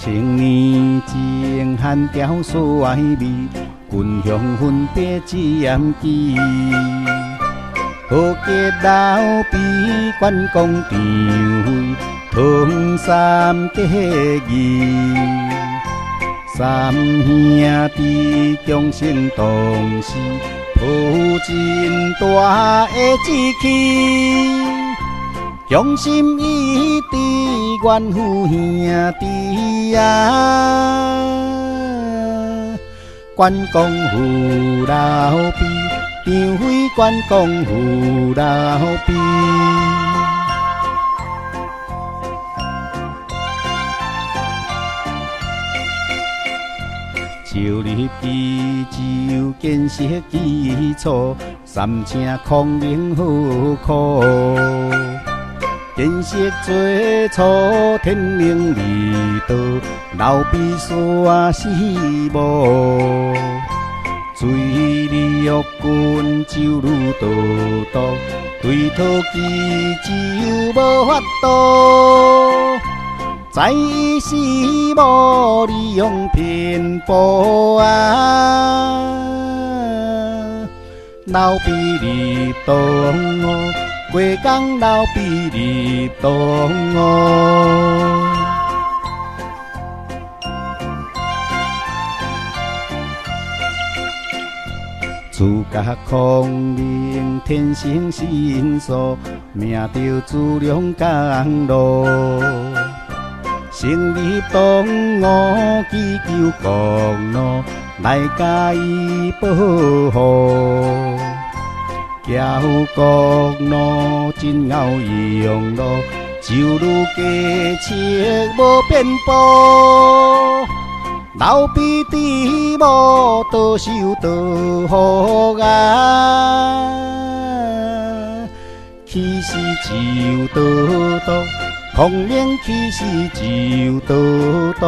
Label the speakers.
Speaker 1: 千年前汉朝衰微，君向分别渐记。豪杰老辈关公张飞，唐三结义。三兄弟共生同时，抱真大的志气。将心一致，愿父兄弟啊！关公父老辈，张飞关公父老辈。就立基就建设基础，三请孔明好苦。建设最初天命味道，老辈山死无。水利约军就如道道，对讨基就无法度。在意是无利用偏颇啊，老辈立党哦。过江老辈立党哦，自家孔明天生神速，命着自量江路。成立党伍，祈求公路来加以保护。交公路真后用路，就如家戚无变步。老辈弟无多受多福啊，起时就多多，孔明起时就多多。